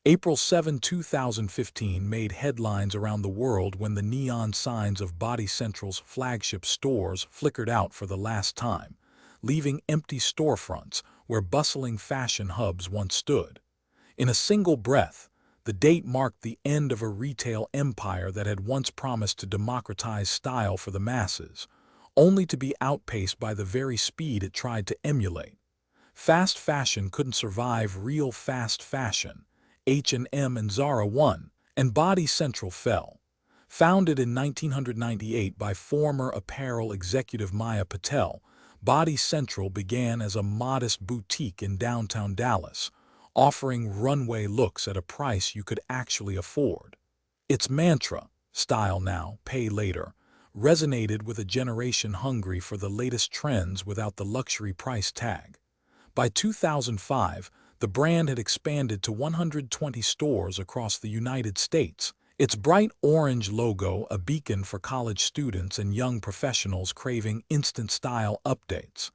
April 7, 2015 made headlines around the world when the neon signs of Body Central's flagship stores flickered out for the last time, leaving empty storefronts where bustling fashion hubs once stood. In a single breath, the date marked the end of a retail empire that had once promised to democratize style for the masses, only to be outpaced by the very speed it tried to emulate. Fast fashion couldn't survive real fast fashion. H&M and Zara won, and Body Central fell. Founded in 1998 by former apparel executive Maya Patel, Body Central began as a modest boutique in downtown Dallas, offering runway looks at a price you could actually afford. Its mantra, "Style now, pay later," resonated with a generation hungry for the latest trends without the luxury price tag. By 2005, the brand had expanded to 120 stores across the United States, its bright orange logo a beacon for college students and young professionals craving instant style updates.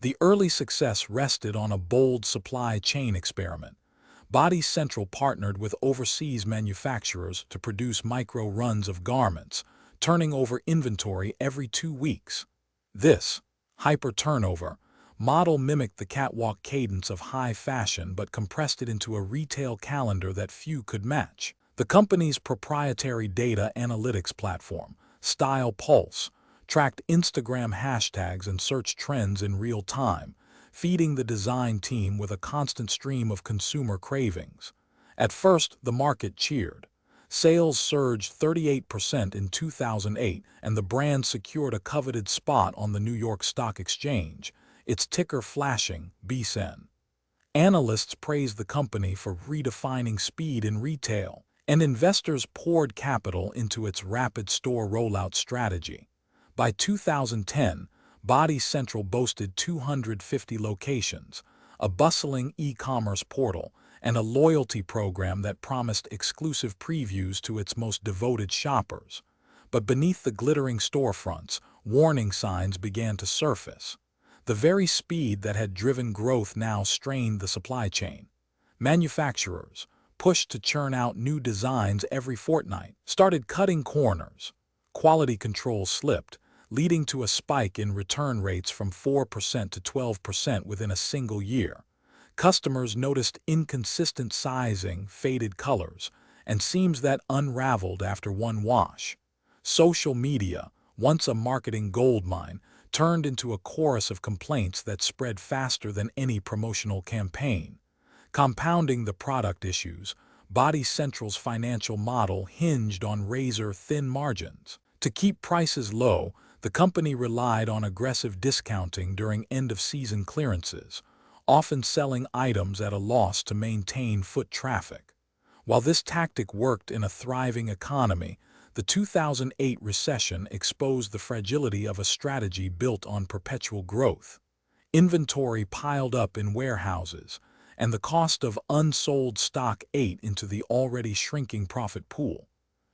The early success rested on a bold supply chain experiment. Body Central partnered with overseas manufacturers to produce micro-runs of garments, turning over inventory every 2 weeks. This hyper-turnover model mimicked the catwalk cadence of high fashion but compressed it into a retail calendar that few could match. The company's proprietary data analytics platform, Style Pulse, tracked Instagram hashtags and search trends in real time, feeding the design team with a constant stream of consumer cravings. At first, the market cheered. Sales surged 38% in 2008, and the brand secured a coveted spot on the New York Stock Exchange, its ticker flashing BCN. Analysts praised the company for redefining speed in retail, and investors poured capital into its rapid store rollout strategy. By 2010, Body Central boasted 250 locations, a bustling e-commerce portal, and a loyalty program that promised exclusive previews to its most devoted shoppers. But beneath the glittering storefronts, warning signs began to surface. The very speed that had driven growth now strained the supply chain. Manufacturers, pushed to churn out new designs every fortnight, started cutting corners. Quality control slipped, leading to a spike in return rates from 4% to 12% within a single year. Customers noticed inconsistent sizing, faded colors, and seams that unraveled after one wash. Social media, once a marketing goldmine, turned into a chorus of complaints that spread faster than any promotional campaign. Compounding the product issues, Body Central's financial model hinged on razor-thin margins. To keep prices low, the company relied on aggressive discounting during end-of-season clearances, often selling items at a loss to maintain foot traffic. While this tactic worked in a thriving economy, the 2008 recession exposed the fragility of a strategy built on perpetual growth. Inventory piled up in warehouses, and the cost of unsold stock ate into the already shrinking profit pool.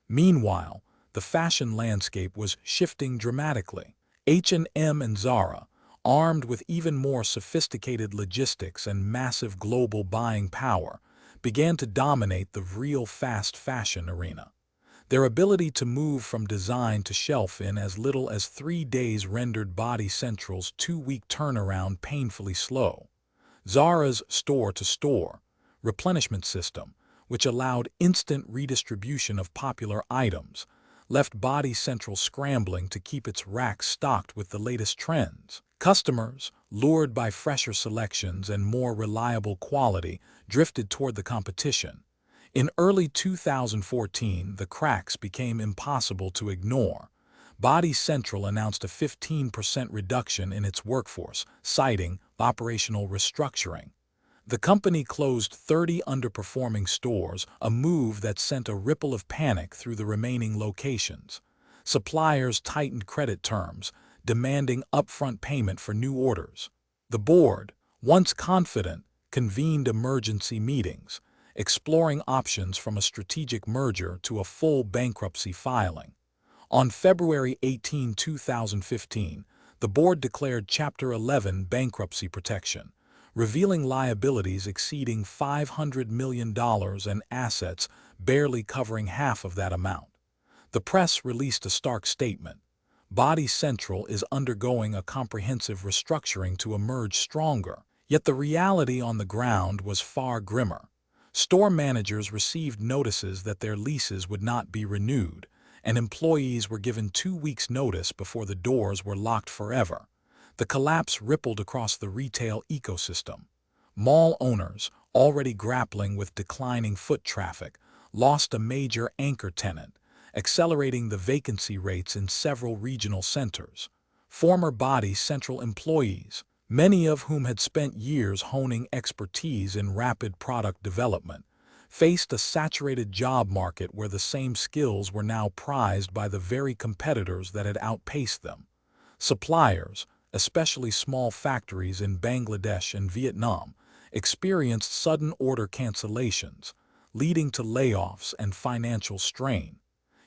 Meanwhile, the fashion landscape was shifting dramatically. H&M and Zara, armed with even more sophisticated logistics and massive global buying power, began to dominate the real fast fashion arena. Their ability to move from design to shelf in as little as 3 days rendered Body Central's 2-week turnaround painfully slow. Zara's store-to-store replenishment system, which allowed instant redistribution of popular items, left Body Central scrambling to keep its racks stocked with the latest trends. Customers, lured by fresher selections and more reliable quality, drifted toward the competition. In early 2014, the cracks became impossible to ignore. Body Central announced a 15% reduction in its workforce, citing operational restructuring. The company closed 30 underperforming stores, a move that sent a ripple of panic through the remaining locations. Suppliers tightened credit terms, demanding upfront payment for new orders. The board, once confident, convened emergency meetings, exploring options from a strategic merger to a full bankruptcy filing. On February 18, 2015, the board declared Chapter 11 bankruptcy protection, revealing liabilities exceeding $500 million and assets barely covering half of that amount. The press released a stark statement. Body Central is undergoing a comprehensive restructuring to emerge stronger, yet the reality on the ground was far grimmer. Store managers received notices that their leases would not be renewed, and employees were given 2 weeks' notice before the doors were locked forever. The collapse rippled across the retail ecosystem. Mall owners, already grappling with declining foot traffic, lost a major anchor tenant, accelerating the vacancy rates in several regional centers. Former Body Central employees, many of whom had spent years honing expertise in rapid product development, faced a saturated job market where the same skills were now prized by the very competitors that had outpaced them. Suppliers, especially small factories in Bangladesh and Vietnam, experienced sudden order cancellations, leading to layoffs and financial strain.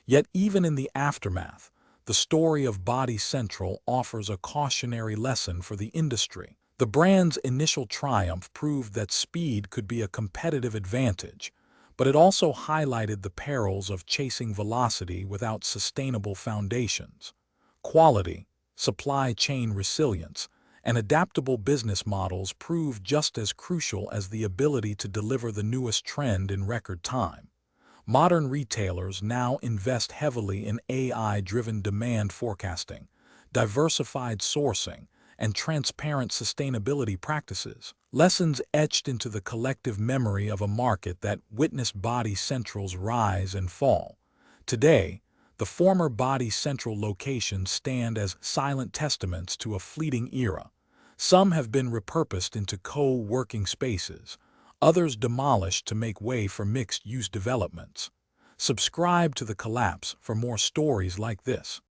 Yet even in the aftermath, the story of Body Central offers a cautionary lesson for the industry. The brand's initial triumph proved that speed could be a competitive advantage, but it also highlighted the perils of chasing velocity without sustainable foundations. Quality, supply chain resilience, and adaptable business models proved just as crucial as the ability to deliver the newest trend in record time. Modern retailers now invest heavily in AI-driven demand forecasting, diversified sourcing, and transparent sustainability practices, lessons etched into the collective memory of a market that witnessed Body Central's rise and fall. Today, the former Body Central locations stand as silent testaments to a fleeting era. Some have been repurposed into co-working spaces, others demolished to make way for mixed-use developments. Subscribe to The Collapse for more stories like this.